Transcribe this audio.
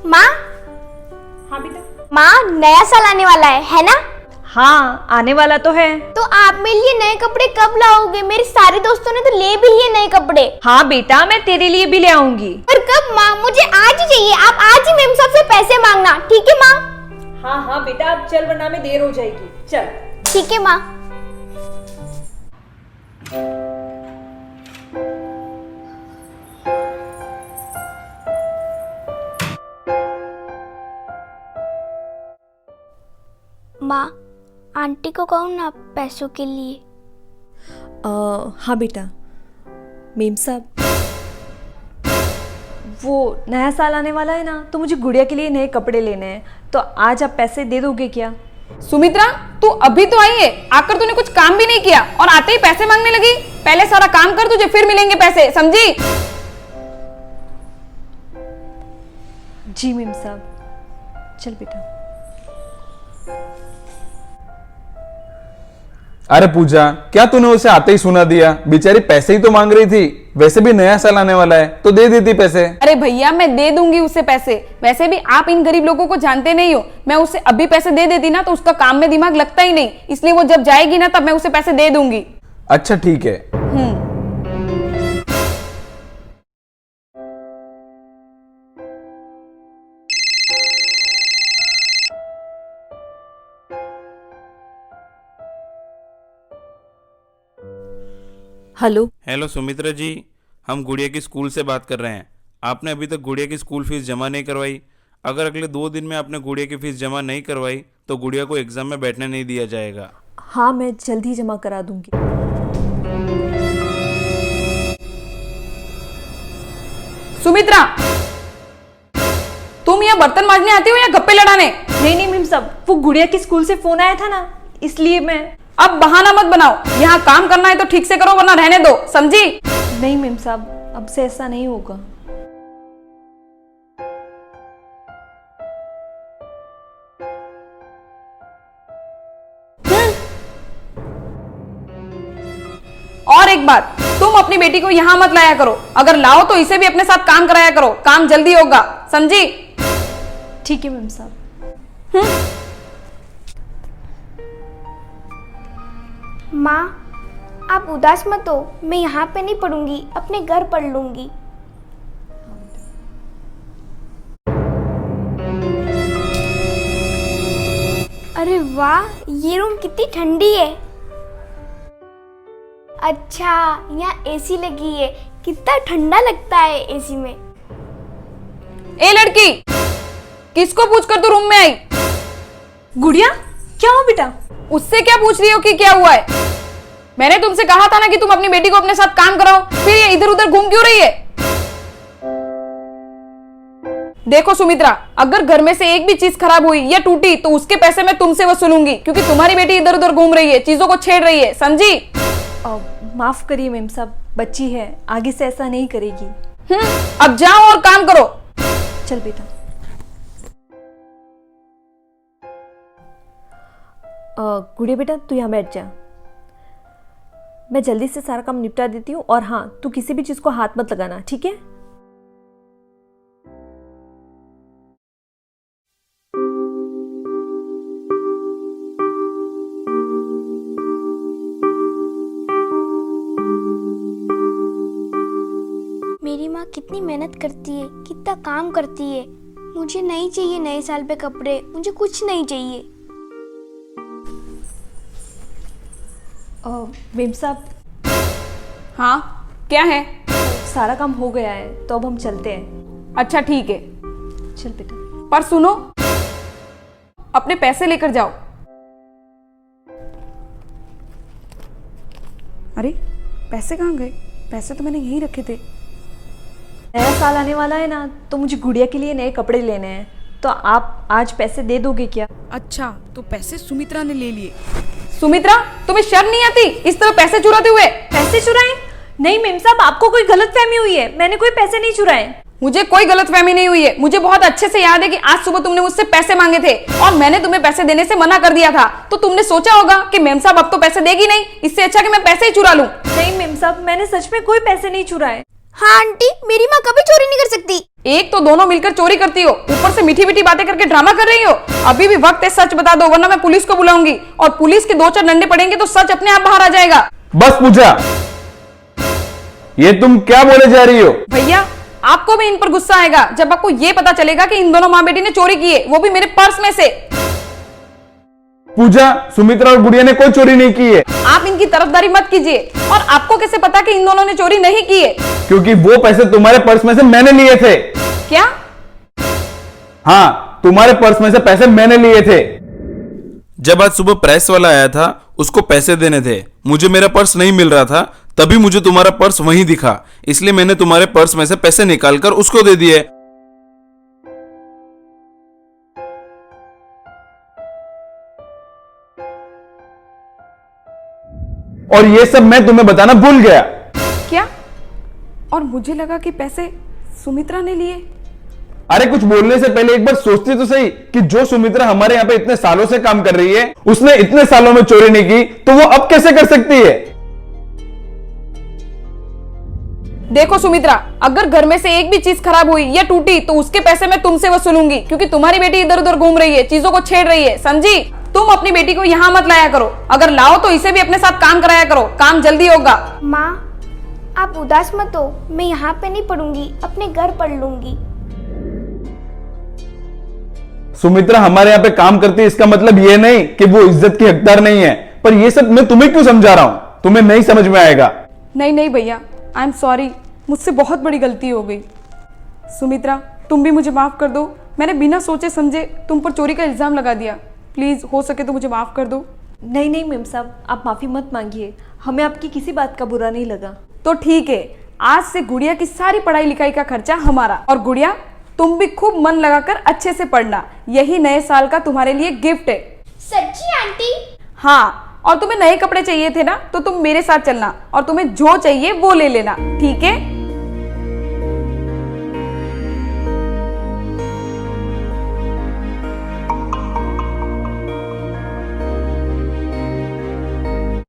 माँ। हाँ बेटा। माँ, नया साल आने वाला है ना? हाँ, आने वाला तो है। तो आप मेरे लिए नए कपड़े कब लाओगे? मेरे सारे दोस्तों ने तो ले भी लिए नए कपड़े। हाँ बेटा, मैं तेरे लिए भी ले आऊंगी। पर कब माँ? मुझे आज ही चाहिए। आप आज ही मेम साहब से पैसे मांगना, ठीक है माँ? हाँ हाँ बेटा, अब चल वरना में देर हो जाएगी। चल। ठीक है माँ। माँ, आंटी को कहूँ ना पैसों के लिए? हाँ बेटा। मेम साहब, वो नया साल आने वाला है ना, तो मुझे गुड़िया के लिए नए कपड़े लेने हैं, तो आज आप पैसे दे दोगे क्या? सुमित्रा, तू अभी तो आई है, आकर तूने कुछ काम भी नहीं किया और आते ही पैसे मांगने लगी। पहले सारा काम कर, तुझे फिर मिलेंगे पैसे, समझी? जी मेम साहब। चल बेटा। अरे पूजा, क्या तूने उसे आते ही सुना दिया? बेचारी पैसे ही तो मांग रही थी। वैसे भी नया साल आने वाला है तो दे देती पैसे। अरे भैया, मैं दे दूंगी उसे पैसे। वैसे भी आप इन गरीब लोगों को जानते नहीं हो। मैं उसे अभी पैसे दे देती ना तो उसका काम में दिमाग लगता ही नहीं, इसलिए वो जब जाएगी ना तब मैं उसे पैसे दे दूंगी। अच्छा ठीक है। हेलो। हेलो सुमित्रा जी, हम गुड़िया की स्कूल से बात कर रहे हैं। आपने अभी तक गुड़िया की स्कूल फीस जमा नहीं करवाई। अगर अगले 2 दिन में आपने गुड़िया की फीस जमा नहीं करवाई तो गुड़िया को एग्जाम में बैठने नहीं दिया जाएगा। हाँ, मैं जल्द ही जमा करा दूंगी। सुमित्रा, तुम यहाँ बर्तन मांजने आती हो या गप्पे लड़ाने? नहीं नहीं मेम साहब, वो गुड़िया की स्कूल से फोन आया था ना, इसलिए मैं। अब बहाना मत बनाओ। यहाँ काम करना है तो ठीक से करो वरना रहने दो, समझी? नहीं मेम साहब, अब से ऐसा नहीं होगा। और एक बात, तुम अपनी बेटी को यहाँ मत लाया करो। अगर लाओ तो इसे भी अपने साथ काम कराया करो, काम जल्दी होगा, समझी? ठीक है मेम साहब। माँ, आप उदास मत हो। मैं यहाँ पे नहीं पढ़ूंगी, अपने घर पढ़ लूंगी। अरे वाह, ये रूम कितनी ठंडी है। अच्छा, यहाँ एसी लगी है। कितना ठंडा लगता है एसी में। ए लड़की, किसको पूछकर तू रूम में आई? गुड़िया, क्या हो बेटा? उससे क्या पूछ रही हो कि क्या हुआ है? मैंने तुमसे कहा था ना कि तुम अपनी बेटी को अपने साथ काम कराओ, फिर ये इधर उधर घूम क्यों रही है? देखो सुमित्रा, अगर घर में से एक भी चीज खराब हुई या टूटी तो उसके पैसे मैं तुमसे वसूलूंगी, क्योंकि तुम्हारी बेटी इधर उधर घूम रही है, चीजों को छेड़ रही है, समझी? माफ करिए मेम साहब, बच्ची है, आगे से ऐसा नहीं करेगी। अब जाओ और काम करो। चल बेटा। गुड़िया बेटा, तू यहाँ बैठ जा। मैं जल्दी से सारा काम निपटा देती हूँ, और हाँ, तू किसी भी चीज को हाथ मत लगाना, ठीक है? मेरी माँ कितनी मेहनत करती है, कितना काम करती है। मुझे नहीं चाहिए नए साल पे कपड़े, मुझे कुछ नहीं चाहिए। मेम साहब, हाँ, क्या है? सारा काम हो गया है, तो अब हम चलते हैं। अच्छा ठीक है, चल बेटा। पर सुनो, अपने पैसे लेकर जाओ। अरे पैसे कहाँ गए? पैसे तो मैंने यहीं रखे थे। नया साल आने वाला है ना, तो मुझे गुड़िया के लिए नए कपड़े लेने हैं, तो आप आज पैसे दे दोगे क्या? अच्छा, तो पैसे सुमित्रा ने ले लिए। सुमित्रा, तुम्हें शर्म नहीं आती इस तरह पैसे चुराते हुए? पैसे चुराए? नहीं मेम साहब, आपको कोई गलतफहमी हुई है, मैंने कोई पैसे नहीं चुराए। मुझे कोई गलतफहमी नहीं हुई है। मुझे बहुत अच्छे से याद है कि आज सुबह तुमने मुझसे पैसे मांगे थे और मैंने तुम्हें पैसे देने से मना कर दिया था। तो तुमने सोचा होगा कि मेम साहब अब तो पैसे देगी नहीं, इससे अच्छा कि मैं पैसे ही चुरा लूं। नहीं मेम साहब, मैंने सच में कोई पैसे नहीं चुराए। हाँ आंटी, मेरी माँ कभी चोरी नहीं कर सकती। एक तो दोनों मिलकर चोरी करती हो, ऊपर से मीठी मीठी बातें करके ड्रामा कर रही हो। अभी भी वक्त है, सच बता दो वरना मैं पुलिस को बुलाऊंगी और पुलिस के 2-4 डंडे पड़ेंगे तो सच अपने आप बाहर आ जाएगा। बस पूजा, ये तुम क्या बोले जा रही हो? भैया आपको भी इन पर गुस्सा आएगा जब आपको ये पता चलेगा कि इन दोनों माँ बेटी ने चोरी की है, वो भी मेरे पर्स में से। पूजा, सुमित्रा और गुड़िया ने कोई चोरी नहीं की है। आप इनकी तरफदारी मत कीजिए। और आपको कैसे पता कि इन दोनों ने चोरी नहीं की है? क्योंकि वो पैसे तुम्हारे पर्स में से मैंने लिए थे। क्या? हाँ, तुम्हारे पर्स में से पैसे मैंने लिए थे। जब आज सुबह प्रेस वाला आया था, उसको पैसे देने थे, मुझे मेरा पर्स नहीं मिल रहा था, तभी मुझे तुम्हारा पर्स वहीं दिखा, इसलिए मैंने तुम्हारे पर्स में से पैसे निकालकर उसको दे दिए। और ये सब मैं तुम्हें बताना भूल गया। क्या? और मुझे लगा कि पैसे सुमित्रा ने लिए। अरे कुछ बोलने से पहले एक बार सोचती तो सही कि जो सुमित्रा हमारे यहाँ पे इतने सालों से काम कर रही है, उसने इतने सालों में चोरी नहीं की, तो वो अब कैसे कर सकती है? देखो सुमित्रा, अगर घर में से एक भी चीज खराब हुई या टूटी तो उसके पैसे मैं तुमसे वसूलूंगी, क्योंकि तुम्हारी बेटी इधर उधर घूम रही है, चीजों को छेड़ रही है, समझी? तुम अपनी बेटी को यहाँ मत लाया करो, अगर लाओ तो इसे भी अपने साथ काम कराया करो, काम जल्दी होगा। माँ आप उदास मत हो, मैं यहाँ पे नहीं पढ़ूंगी, अपने घर पढ़ लूंगी। सुमित्रा हमारे यहाँ पे काम करती है, इसका मतलब ये नहीं कि वो इज्जत की हकदार नहीं है। पर ये सब मैं तुम्हें क्यों समझा रहा हूं? तुम्हें नहीं समझ में आएगा। नहीं नहीं भैया, आई एम सॉरी, मुझसे बहुत बड़ी गलती हो गई। सुमित्रा तुम भी मुझे माफ कर दो, मैंने बिना सोचे समझे तुम पर चोरी का इल्जाम लगा दिया। प्लीज हो सके तो मुझे माफ कर दो। नहीं नहीं मेम साहब, आप माफ़ी मत मांगिए, हमें आपकी किसी बात का बुरा नहीं लगा। तो ठीक है, आज से गुड़िया की सारी पढ़ाई लिखाई का खर्चा हमारा। और गुड़िया तुम भी खूब मन लगाकर अच्छे से पढ़ना, यही नए साल का तुम्हारे लिए गिफ्ट है। सच्ची आंटी? हाँ, और तुम्हें नए कपड़े चाहिए थे ना, तो तुम मेरे साथ चलना और तुम्हें जो चाहिए वो ले लेना, ठीक है?